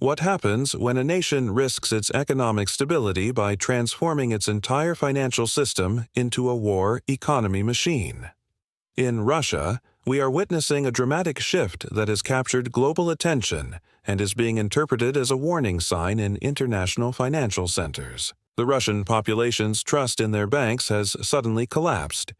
What happens when a nation risks its economic stability by transforming its entire financial system into a war economy machine? In Russia, we are witnessing a dramatic shift that has captured global attention and is being interpreted as a warning sign in international financial centers. The Russian population's trust in their banks has suddenly collapsed,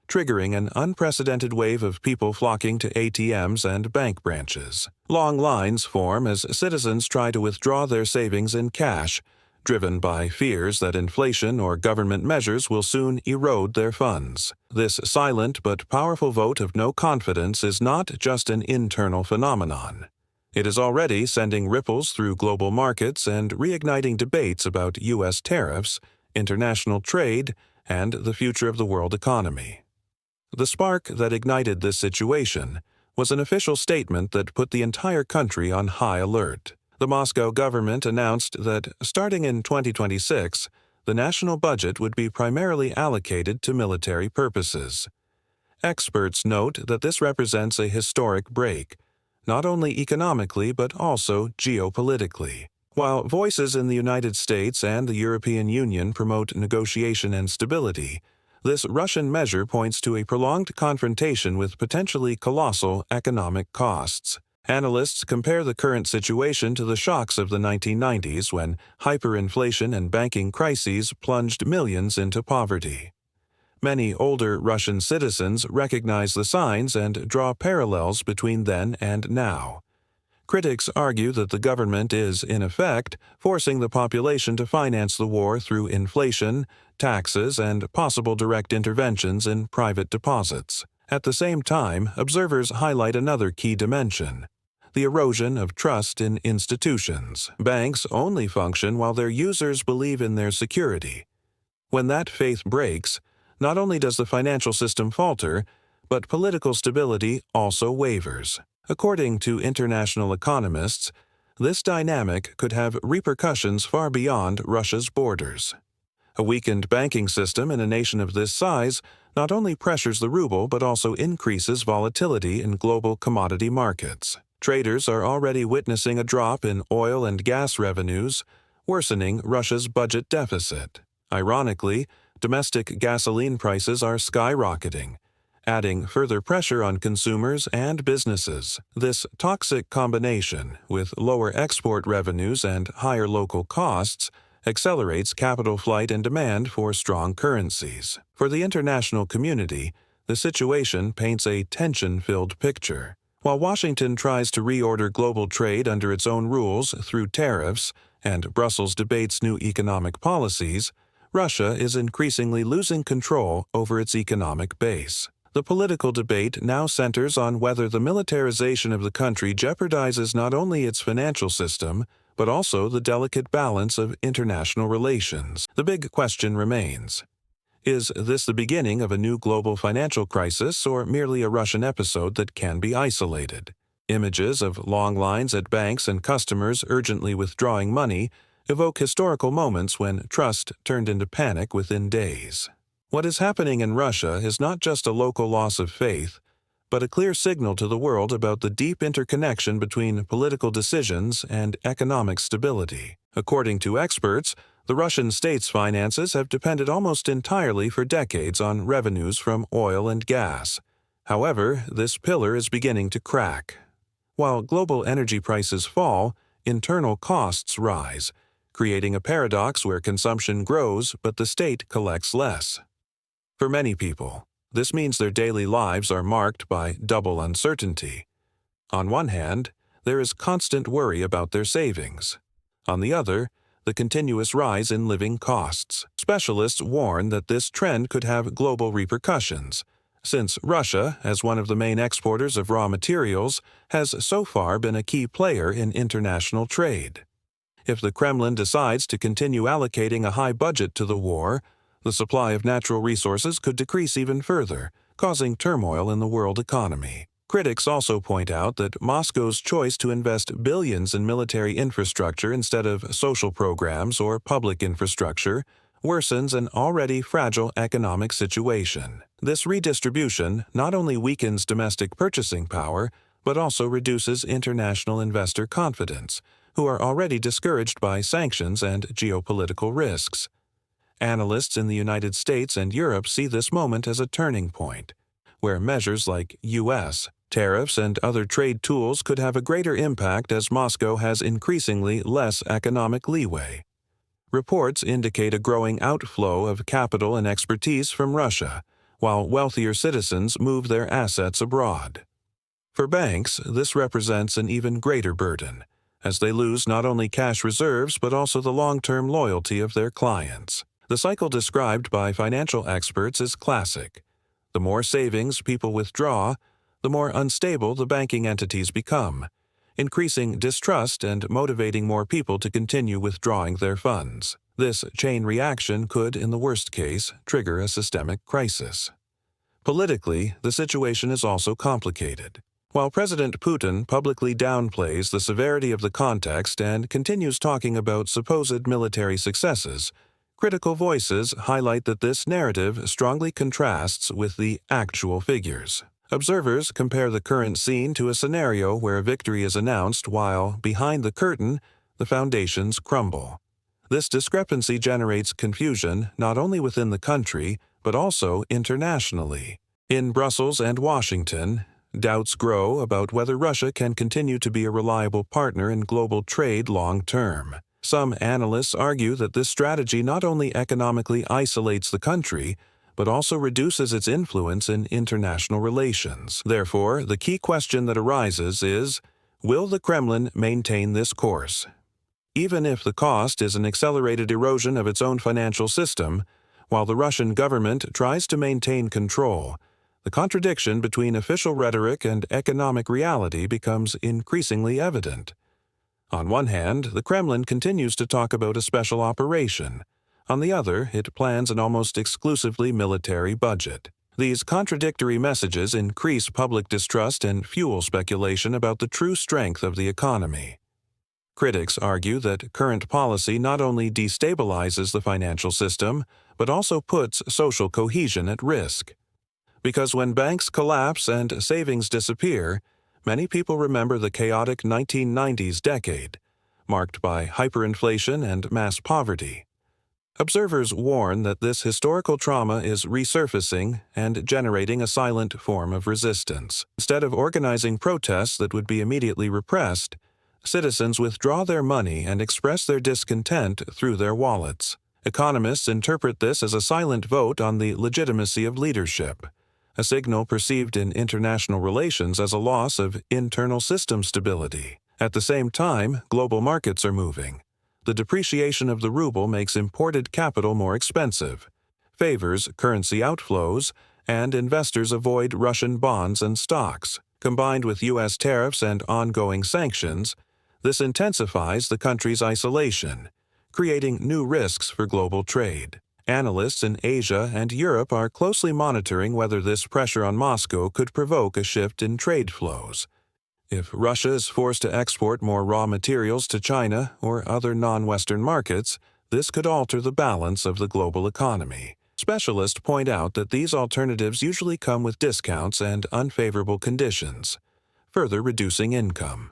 triggering an unprecedented wave of people flocking to ATMs and bank branches. Long lines form as citizens try to withdraw their savings in cash, driven by fears that inflation or government measures will soon erode their funds. This silent but powerful vote of no confidence is not just an internal phenomenon. It is already sending ripples through global markets and reigniting debates about U.S. tariffs, international trade, and the future of the world economy. The spark that ignited this situation was an official statement that put the entire country on high alert. The Moscow government announced that, starting in 2026, the national budget would be primarily allocated to military purposes. Experts note that this represents a historic break, not only economically but also geopolitically. While voices in the United States and the European Union promote negotiation and stability, this Russian measure points to a prolonged confrontation with potentially colossal economic costs. Analysts compare the current situation to the shocks of the 1990s when hyperinflation and banking crises plunged millions into poverty. Many older Russian citizens recognize the signs and draw parallels between then and now. Critics argue that the government is, in effect, forcing the population to finance the war through inflation, taxes, and possible direct interventions in private deposits. At the same time, observers highlight another key dimension: the erosion of trust in institutions. Banks only function while their users believe in their security. When that faith breaks, not only does the financial system falter, but political stability also wavers. According to international economists, this dynamic could have repercussions far beyond Russia's borders. A weakened banking system in a nation of this size not only pressures the ruble but also increases volatility in global commodity markets. Traders are already witnessing a drop in oil and gas revenues, worsening Russia's budget deficit. Ironically, domestic gasoline prices are skyrocketing, adding further pressure on consumers and businesses. This toxic combination, with lower export revenues and higher local costs, accelerates capital flight and demand for strong currencies. For the international community, the situation paints a tension-filled picture. While Washington tries to reorder global trade under its own rules through tariffs, and Brussels debates new economic policies, Russia is increasingly losing control over its economic base. The political debate now centers on whether the militarization of the country jeopardizes not only its financial system, but also the delicate balance of international relations. The big question remains: is this the beginning of a new global financial crisis or merely a Russian episode that can be isolated? Images of long lines at banks and customers urgently withdrawing money evoke historical moments when trust turned into panic within days. What is happening in Russia is not just a local loss of faith, but a clear signal to the world about the deep interconnection between political decisions and economic stability. According to experts, the Russian state's finances have depended almost entirely for decades on revenues from oil and gas. However, this pillar is beginning to crack. While global energy prices fall, internal costs rise, creating a paradox where consumption grows but the state collects less. For many people, this means their daily lives are marked by double uncertainty. On one hand, there is constant worry about their savings. On the other, the continuous rise in living costs. Specialists warn that this trend could have global repercussions, since Russia, as one of the main exporters of raw materials, has so far been a key player in international trade. If the Kremlin decides to continue allocating a high budget to the war, the supply of natural resources could decrease even further, causing turmoil in the world economy. Critics also point out that Moscow's choice to invest billions in military infrastructure instead of social programs or public infrastructure worsens an already fragile economic situation. This redistribution not only weakens domestic purchasing power, but also reduces international investor confidence, who are already discouraged by sanctions and geopolitical risks. Analysts in the United States and Europe see this moment as a turning point, where measures like U.S. tariffs and other trade tools could have a greater impact as Moscow has increasingly less economic leeway. Reports indicate a growing outflow of capital and expertise from Russia, while wealthier citizens move their assets abroad. For banks, this represents an even greater burden, as they lose not only cash reserves but also the long-term loyalty of their clients. The cycle described by financial experts is classic. The more savings people withdraw, the more unstable the banking entities become, increasing distrust and motivating more people to continue withdrawing their funds. This chain reaction could, in the worst case, trigger a systemic crisis. Politically, the situation is also complicated. While President Putin publicly downplays the severity of the context and continues talking about supposed military successes, critical voices highlight that this narrative strongly contrasts with the actual figures. Observers compare the current scene to a scenario where a victory is announced while, behind the curtain, the foundations crumble. This discrepancy generates confusion not only within the country, but also internationally. In Brussels and Washington, doubts grow about whether Russia can continue to be a reliable partner in global trade long term. Some analysts argue that this strategy not only economically isolates the country, but also reduces its influence in international relations. Therefore, the key question that arises is, will the Kremlin maintain this course? Even if the cost is an accelerated erosion of its own financial system, while the Russian government tries to maintain control, the contradiction between official rhetoric and economic reality becomes increasingly evident. On one hand, the Kremlin continues to talk about a special operation. On the other, it plans an almost exclusively military budget. These contradictory messages increase public distrust and fuel speculation about the true strength of the economy. Critics argue that current policy not only destabilizes the financial system, but also puts social cohesion at risk. Because when banks collapse and savings disappear, many people remember the chaotic 1990s decade, marked by hyperinflation and mass poverty. Observers warn that this historical trauma is resurfacing and generating a silent form of resistance. Instead of organizing protests that would be immediately repressed, citizens withdraw their money and express their discontent through their wallets. Economists interpret this as a silent vote on the legitimacy of leadership, a signal perceived in international relations as a loss of internal system stability. At the same time, global markets are moving. The depreciation of the ruble makes imported capital more expensive, favors currency outflows, and investors avoid Russian bonds and stocks. Combined with U.S. tariffs and ongoing sanctions, this intensifies the country's isolation, creating new risks for global trade. Analysts in Asia and Europe are closely monitoring whether this pressure on Moscow could provoke a shift in trade flows. If Russia is forced to export more raw materials to China or other non-Western markets, this could alter the balance of the global economy. Specialists point out that these alternatives usually come with discounts and unfavorable conditions, further reducing income.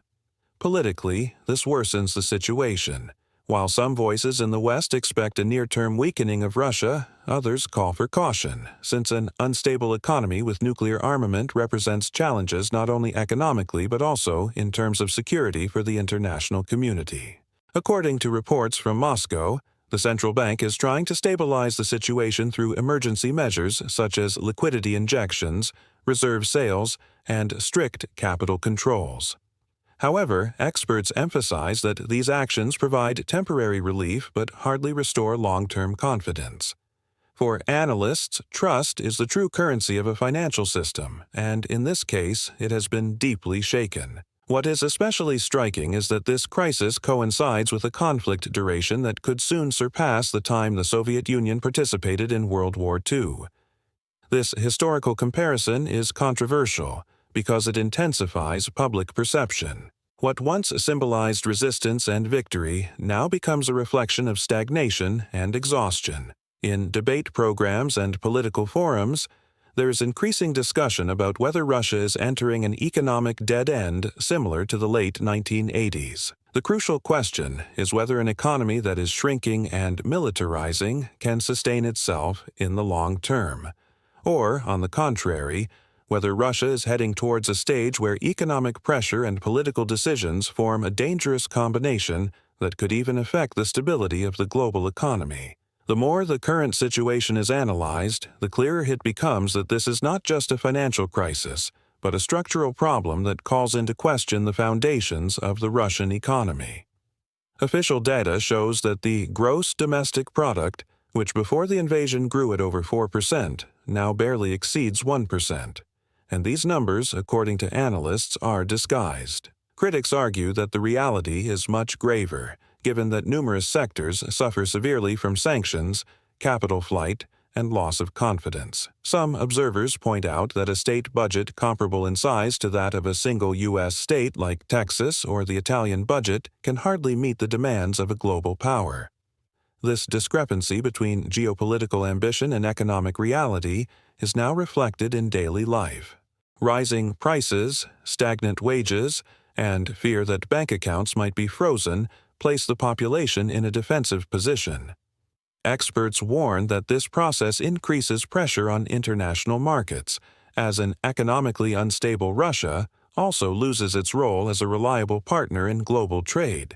Politically, this worsens the situation. While some voices in the West expect a near-term weakening of Russia, others call for caution, since an unstable economy with nuclear armament represents challenges not only economically but also in terms of security for the international community. According to reports from Moscow, the central bank is trying to stabilize the situation through emergency measures such as liquidity injections, reserve sales, and strict capital controls. However, experts emphasize that these actions provide temporary relief but hardly restore long-term confidence. For analysts, trust is the true currency of a financial system, and in this case, it has been deeply shaken. What is especially striking is that this crisis coincides with a conflict duration that could soon surpass the time the Soviet Union participated in World War II. This historical comparison is controversial because it intensifies public perception. What once symbolized resistance and victory now becomes a reflection of stagnation and exhaustion. In debate programs and political forums, there is increasing discussion about whether Russia is entering an economic dead end similar to the late 1980s. The crucial question is whether an economy that is shrinking and militarizing can sustain itself in the long term, or, on the contrary, whether Russia is heading towards a stage where economic pressure and political decisions form a dangerous combination that could even affect the stability of the global economy. The more the current situation is analyzed, the clearer it becomes that this is not just a financial crisis, but a structural problem that calls into question the foundations of the Russian economy. Official data shows that the gross domestic product, which before the invasion grew at over 4%, now barely exceeds 1%. And these numbers, according to analysts, are disguised. Critics argue that the reality is much graver, given that numerous sectors suffer severely from sanctions, capital flight, and loss of confidence. Some observers point out that a state budget comparable in size to that of a single U.S. state like Texas or the Italian budget can hardly meet the demands of a global power. This discrepancy between geopolitical ambition and economic reality is now reflected in daily life. Rising prices, stagnant wages, and fear that bank accounts might be frozen place the population in a defensive position. Experts warn that this process increases pressure on international markets, as an economically unstable Russia also loses its role as a reliable partner in global trade.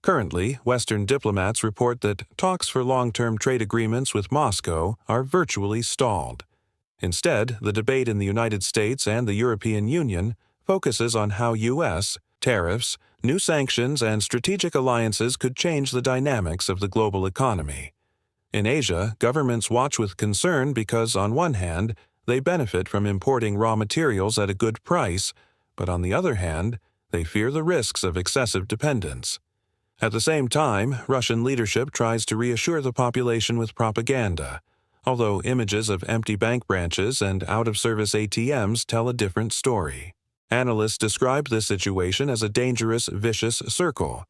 Currently, Western diplomats report that talks for long-term trade agreements with Moscow are virtually stalled. Instead, the debate in the United States and the European Union focuses on how U.S. tariffs, new sanctions, and strategic alliances could change the dynamics of the global economy. In Asia, governments watch with concern because, on one hand, they benefit from importing raw materials at a good price, but on the other hand, they fear the risks of excessive dependence. At the same time, Russian leadership tries to reassure the population with propaganda, although images of empty bank branches and out-of-service ATMs tell a different story. Analysts describe this situation as a dangerous, vicious circle.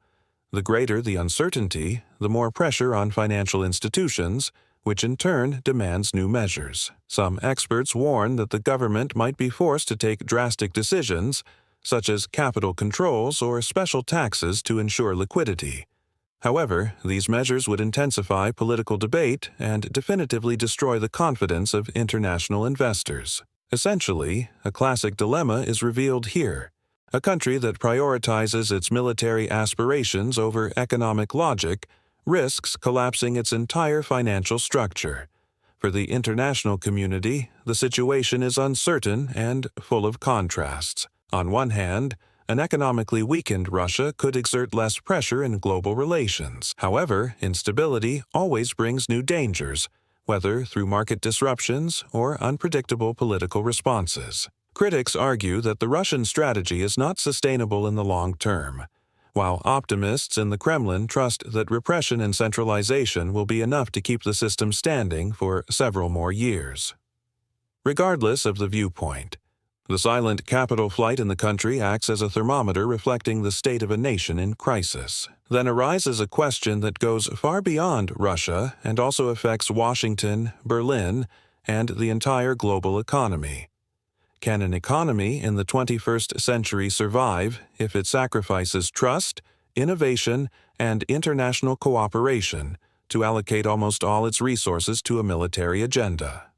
The greater the uncertainty, the more pressure on financial institutions, which in turn demands new measures. Some experts warn that the government might be forced to take drastic decisions, such as capital controls or special taxes to ensure liquidity. However, these measures would intensify political debate and definitively destroy the confidence of international investors. Essentially, a classic dilemma is revealed here. A country that prioritizes its military aspirations over economic logic risks collapsing its entire financial structure. For the international community, the situation is uncertain and full of contrasts. On one hand, an economically weakened Russia could exert less pressure in global relations. However, instability always brings new dangers, whether through market disruptions or unpredictable political responses. Critics argue that the Russian strategy is not sustainable in the long term, while optimists in the Kremlin trust that repression and centralization will be enough to keep the system standing for several more years. Regardless of the viewpoint, the silent capital flight in the country acts as a thermometer reflecting the state of a nation in crisis. Then arises a question that goes far beyond Russia and also affects Washington, Berlin, and the entire global economy. Can an economy in the 21st century survive if it sacrifices trust, innovation, and international cooperation to allocate almost all its resources to a military agenda?